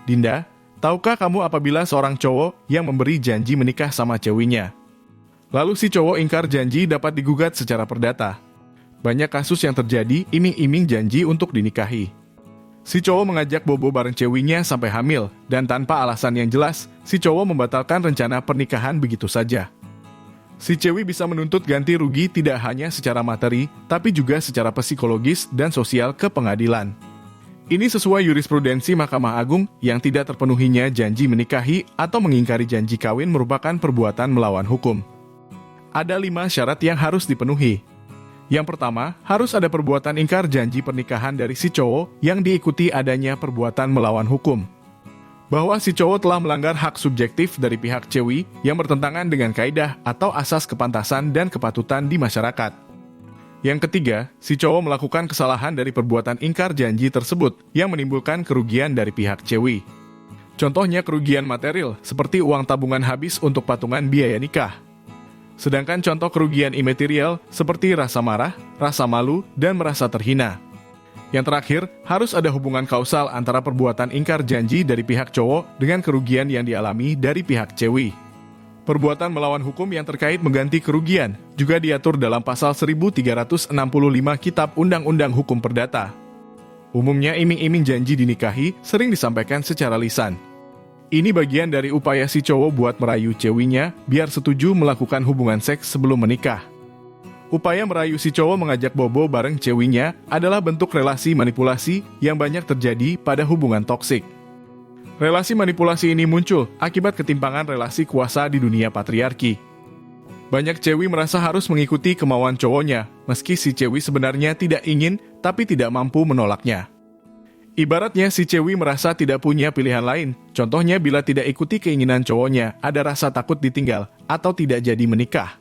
Dinda, tahukah kamu apabila seorang cowok yang memberi janji menikah sama ceweknya, lalu si cowok ingkar janji dapat digugat secara perdata? Banyak kasus yang terjadi iming-iming janji untuk dinikahi. Si cowok mengajak bobo bareng ceweknya sampai hamil, dan tanpa alasan yang jelas, si cowok membatalkan rencana pernikahan begitu saja. Si cewek bisa menuntut ganti rugi tidak hanya secara materi, tapi juga secara psikologis dan sosial ke pengadilan. Ini sesuai jurisprudensi Mahkamah Agung yang tidak terpenuhinya janji menikahi atau mengingkari janji kawin merupakan perbuatan melawan hukum. Ada 5 syarat yang harus dipenuhi. Yang pertama, harus ada perbuatan ingkar janji pernikahan dari si cowok yang diikuti adanya perbuatan melawan hukum. Bahwa si cowok telah melanggar hak subjektif dari pihak cewek yang bertentangan dengan kaidah atau asas kepantasan dan kepatutan di masyarakat. Yang ketiga, si cowok melakukan kesalahan dari perbuatan ingkar janji tersebut yang menimbulkan kerugian dari pihak cewek. Contohnya kerugian material seperti uang tabungan habis untuk patungan biaya nikah. Sedangkan contoh kerugian imaterial seperti rasa marah, rasa malu, dan merasa terhina. Yang terakhir, harus ada hubungan kausal antara perbuatan ingkar janji dari pihak cowok dengan kerugian yang dialami dari pihak cewek. Perbuatan melawan hukum yang terkait mengganti kerugian juga diatur dalam pasal 1365 Kitab Undang-Undang Hukum Perdata. Umumnya iming-iming janji dinikahi sering disampaikan secara lisan. Ini bagian dari upaya si cowok buat merayu ceweknya biar setuju melakukan hubungan seks sebelum menikah. Upaya merayu si cowok mengajak bobo bareng ceweknya adalah bentuk relasi manipulasi yang banyak terjadi pada hubungan toksik. Relasi manipulasi ini muncul akibat ketimpangan relasi kuasa di dunia patriarki. Banyak cewek merasa harus mengikuti kemauan cowoknya, meski si cewek sebenarnya tidak ingin tapi tidak mampu menolaknya. Ibaratnya si cewek merasa tidak punya pilihan lain. Contohnya bila tidak ikuti keinginan cowoknya, ada rasa takut ditinggal atau tidak jadi menikah.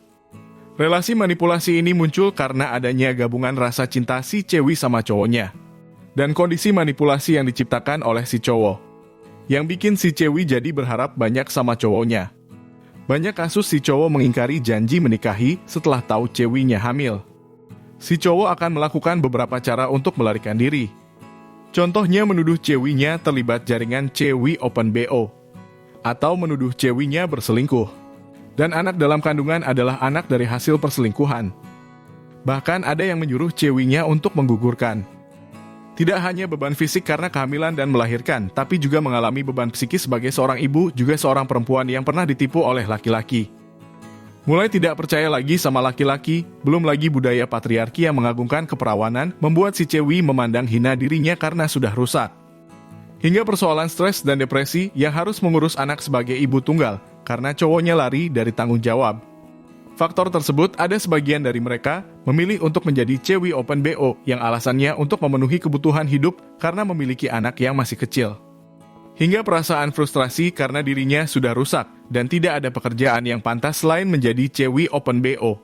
Relasi manipulasi ini muncul karena adanya gabungan rasa cinta si cewek sama cowoknya dan kondisi manipulasi yang diciptakan oleh si cowok yang bikin si cewek jadi berharap banyak sama cowoknya. Banyak kasus si cowok mengingkari janji menikahi setelah tahu ceweknya hamil. Si cowok akan melakukan beberapa cara untuk melarikan diri. Contohnya menuduh ceweknya terlibat jaringan cewek open BO, atau menuduh ceweknya berselingkuh, dan anak dalam kandungan adalah anak dari hasil perselingkuhan. Bahkan ada yang menyuruh ceweknya untuk menggugurkan. Tidak hanya beban fisik karena kehamilan dan melahirkan, tapi juga mengalami beban psikis sebagai seorang ibu, juga seorang perempuan yang pernah ditipu oleh laki-laki. Mulai tidak percaya lagi sama laki-laki, belum lagi budaya patriarki yang mengagungkan keperawanan, membuat si cewek memandang hina dirinya karena sudah rusak. Hingga persoalan stres dan depresi yang harus mengurus anak sebagai ibu tunggal, karena cowoknya lari dari tanggung jawab. Faktor tersebut ada sebagian dari mereka memilih untuk menjadi cewek open BO yang alasannya untuk memenuhi kebutuhan hidup karena memiliki anak yang masih kecil. Hingga perasaan frustrasi karena dirinya sudah rusak dan tidak ada pekerjaan yang pantas selain menjadi cewek open BO.